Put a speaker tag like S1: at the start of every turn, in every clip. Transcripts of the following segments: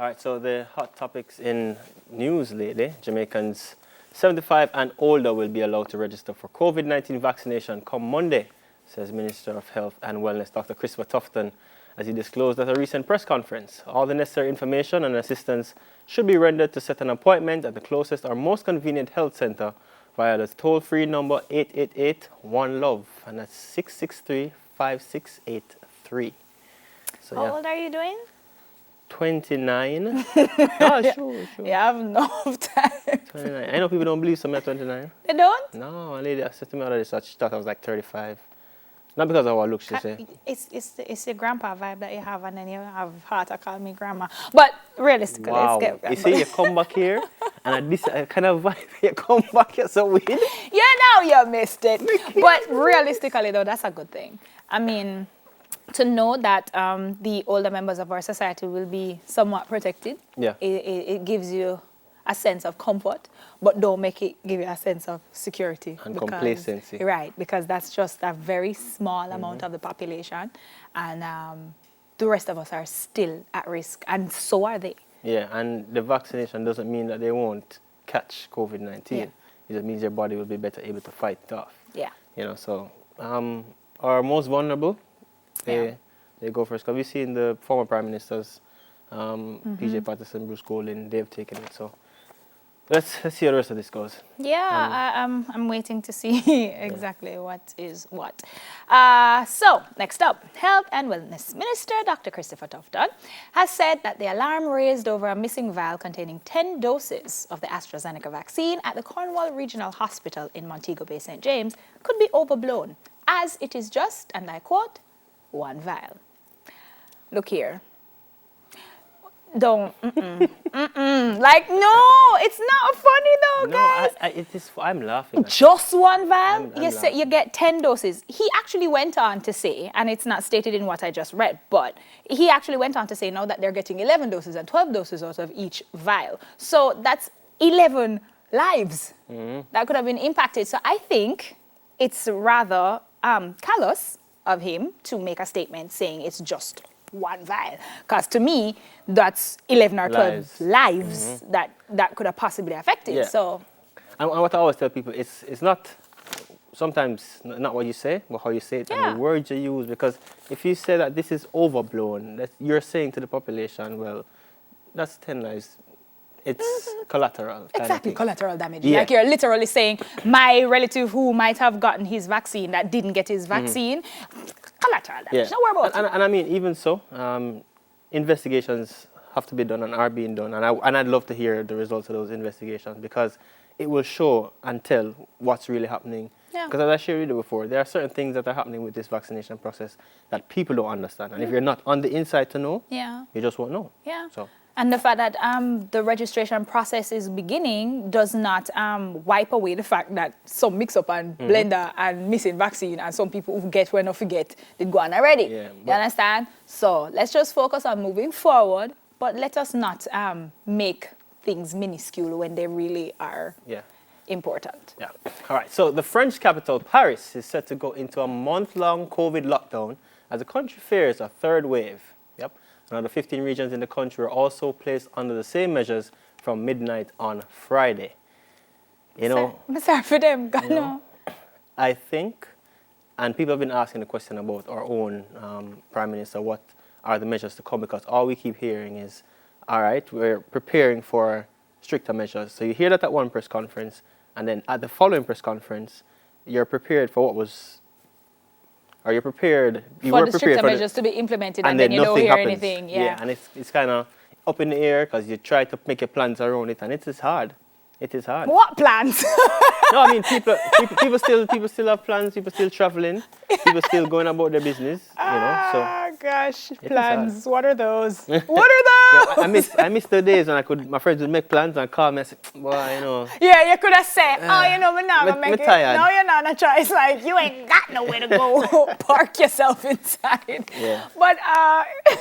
S1: All right, so the hot topics in news lately, Jamaicans 75 and older will be allowed to register for COVID-19 vaccination come Monday, says Minister of Health and Wellness Dr. Christopher Tufton, as he disclosed at a recent press conference. All the necessary information and assistance should be rendered to set an appointment at the closest or most convenient health centre via the toll-free number 888-1-LOVE, and that's 663-5683. So,
S2: How old are you doing?
S1: 29. Oh, sure.
S2: You have enough time.
S1: 29. I know people don't believe some at 29.
S2: They don't?
S1: No, a lady said to me already, so she thought I was like 35. Not because of how I look, she said.
S2: It's the grandpa vibe that you have, and then you have heart to call me grandma. But realistically,
S1: Wow.
S2: let's get
S1: You see, you come back here, and at this kind of vibe, you come back, you're so weird.
S2: Yeah, now you missed it. But realistically, though, that's a good thing. I mean, to know that the older members of our society will be somewhat protected,
S1: Yeah.
S2: it gives you a sense of comfort, but don't make it give you a sense of security.
S1: And complacency.
S2: Right, because that's just a very small amount of the population, and the rest of us are still at risk, and so are they.
S1: Yeah, and the vaccination doesn't mean that they won't catch COVID-19.
S2: Yeah.
S1: It just means your body will be better able to fight it off.
S2: Yeah.
S1: You know, so our most vulnerable, they go first. Because we've seen the former prime ministers, PJ Patterson, Bruce Golding, they've taken it. So let's see how the rest of this goes.
S2: Yeah, I'm waiting to see exactly what is what. So, next up, Health and Wellness Minister Dr. Christopher Tufton has said that the alarm raised over a missing vial containing 10 doses of the AstraZeneca vaccine at the Cornwall Regional Hospital in Montego Bay, St. James could be overblown, as it is just, and I quote, one vial. Look here. Don't, like, no, it's not funny though, guys.
S1: No, I'm laughing.
S2: Just one vial?
S1: I'm
S2: You say you get 10 doses. He actually went on to say, and it's not stated in what I just read, but he actually went on to say now that they're getting 11 doses and 12 doses out of each vial. So that's 11 lives that could have been impacted. So I think it's rather callous of him to make a statement saying it's just one vial, because to me that's 11 or 12 lives that could have possibly affected.
S1: Yeah.
S2: So,
S1: and what I always tell people, it's not sometimes not what you say, but how you say it and the words you use. Because if you say that this is overblown, that you're saying to the population, well, that's 10 lives. It's collateral.
S2: exactly, collateral damage.
S1: Yeah.
S2: Like you're literally saying, my relative who might have gotten his vaccine that didn't get his vaccine, collateral damage.
S1: Yeah.
S2: Don't worry about it.
S1: And I mean, even so, investigations have to be done and are being done. And I'd love to hear the results of those investigations, because it will show and tell what's really happening.
S2: Yeah.
S1: Because as I shared with you before, there are certain things that are happening with this vaccination process that people don't understand. And if you're not on the inside to know, you just won't know.
S2: Yeah.
S1: So.
S2: And the fact that the registration process is beginning does not wipe away the fact that some mix-up and blender and missing vaccine, and some people who get when or forget did go on already.
S1: Yeah,
S2: you understand? So let's just focus on moving forward, but let us not make things minuscule when they really are important.
S1: Yeah. All right. So the French capital, Paris, is set to go into a month-long COVID lockdown as the country fears a third wave. Yep. Another 15 regions in the country are also placed under the same measures from midnight on Friday. I'm
S2: sorry for them.
S1: I think, and people have been asking the question about our own Prime Minister, what are the measures to come? Because all we keep hearing is, all right, we're preparing for stricter measures. So you hear that at one press conference, and then at the following press conference, you're prepared for what was... Are you prepared? You
S2: for
S1: were
S2: the
S1: prepared
S2: stricter
S1: for
S2: measures to be implemented, and then you don't hear anything.
S1: Yeah, and it's kind of up in the air because you try to make your plans around it, and it is hard. It is hard.
S2: What plans?
S1: No, I mean people still have plans. People still traveling. People still going about their business. So
S2: gosh, plans. What are those? What are those?
S1: I miss the days when my friends would make plans and call me and say,
S2: Yeah, you could have said, we're not gonna make it.
S1: Tired.
S2: No, you're not. A choice. Like, you ain't got nowhere to go. Park yourself inside.
S1: Yeah.
S2: But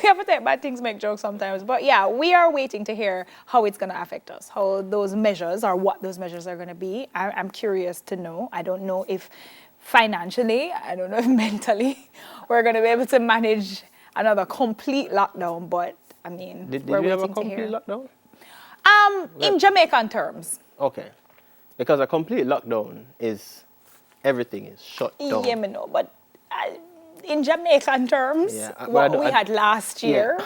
S2: you have to take bad things make jokes sometimes. But yeah, we are waiting to hear how it's gonna affect us, how those measures or what those measures are gonna be. I'm curious to know. I don't know if financially, I don't know if mentally, we're going to be able to manage another complete lockdown, but I mean,
S1: Did
S2: we're
S1: we have a
S2: waiting to
S1: complete
S2: hear.
S1: lockdown?
S2: In Jamaican terms.
S1: Okay. Because a complete lockdown is everything is shut down.
S2: Yeah, me know, but in Jamaican terms,
S1: Yeah, but
S2: what we had last year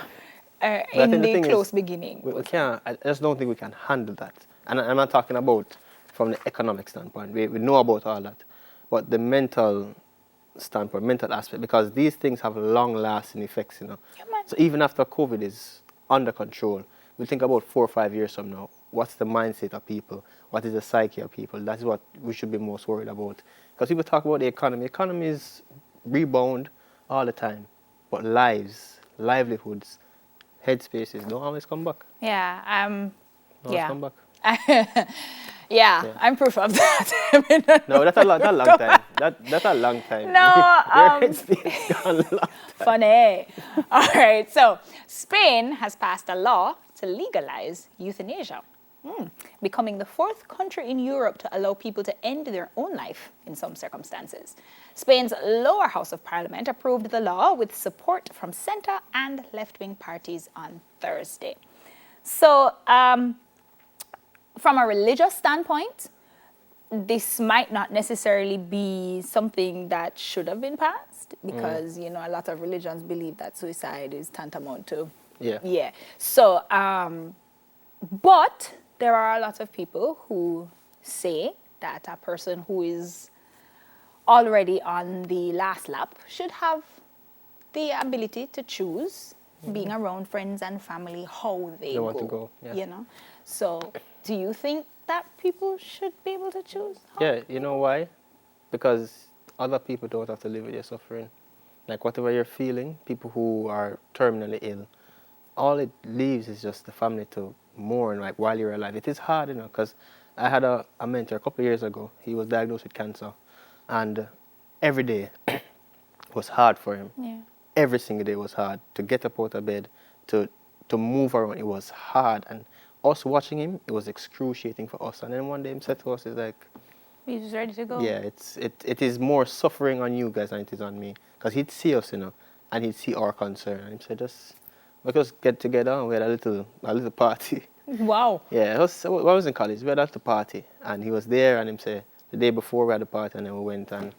S1: But I
S2: in
S1: think
S2: the
S1: thing
S2: close
S1: is,
S2: beginning.
S1: we can't, I just don't think we can handle that. And I'm not talking about from the economic standpoint. We know about all that. But the mental standpoint, mental aspect, because these things have long-lasting effects, you know.
S2: Yeah, man.
S1: So even after COVID is under control, we think about 4 or 5 years from now, what's the mindset of people? What is the psyche of people? That's what we should be most worried about. Because people talk about the economy. Economies rebound all the time. But lives, livelihoods, headspaces don't always come back.
S2: Yeah,
S1: Don't always come back.
S2: yeah,
S1: Yeah.
S2: I'm proof of that. I mean,
S1: No, that's a long time. That's a long time.
S2: No,
S1: Your headspace gone a long time.
S2: funny. All right, so Spain has passed a law to legalize euthanasia, becoming the 4th country in Europe to allow people to end their own life in some circumstances. Spain's lower house of parliament approved the law with support from centre and left-wing parties on Thursday. So, from a religious standpoint, this might not necessarily be something that should have been passed because, you know, a lot of religions believe that suicide is tantamount to,
S1: Yeah.
S2: So, but there are a lot of people who say that a person who is already on the last lap should have the ability to choose being around friends and family how they
S1: want to go, yeah.
S2: You know, so do you think that people should be able to choose how
S1: Yeah, you know why? Because other people don't have to live with your suffering. Like whatever you're feeling, people who are terminally ill, all it leaves is just the family to mourn like while you're alive. It is hard, you know, because I had a mentor a couple of years ago. He was diagnosed with cancer, and every day was hard for him.
S2: Yeah.
S1: Every single day was hard. To get up out of bed, to move around, it was hard. And us watching him, it was excruciating for us. And then one day he said to us, he's like,
S2: He's just ready to go.
S1: yeah, it is more suffering on you guys than it is on me. Because he'd see us, you know, and he'd see our concern. And he said, just get together. And we had a little party.
S2: Wow.
S1: Yeah, I was in college. We had a little party. And he was there, and him say, the day before we had the party, and then we went and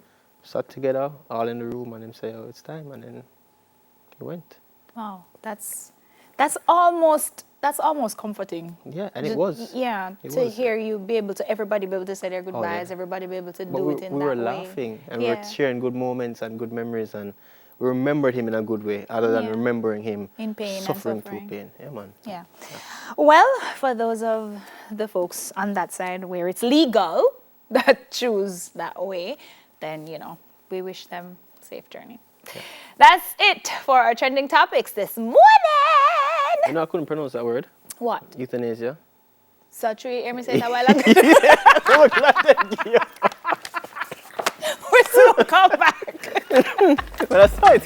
S1: sat together, all in the room, and him say, oh, it's time. And then he went.
S2: Wow. That's almost comforting.
S1: Yeah, and it was.
S2: Yeah,
S1: It
S2: to
S1: was.
S2: hear you be able to, everybody be able to say their goodbyes,
S1: yeah.
S2: everybody be able to
S1: But
S2: do it in
S1: we
S2: that
S1: were
S2: way.
S1: laughing, and we
S2: Yeah.
S1: were sharing good moments and good memories, and we remembered him in a good way, other than
S2: Yeah.
S1: remembering him
S2: In pain and
S1: suffering
S2: suffering.
S1: through pain. Yeah, man.
S2: Yeah. Well, for those of the folks on that side where it's legal that choose that way, then, you know, we wish them safe journey.
S1: Yeah.
S2: That's it for our trending topics this morning.
S1: You know, I couldn't pronounce that word.
S2: What?
S1: Euthanasia.
S2: So, Tree, hear me say it a while ago. We're soon come back.
S1: But I saw it.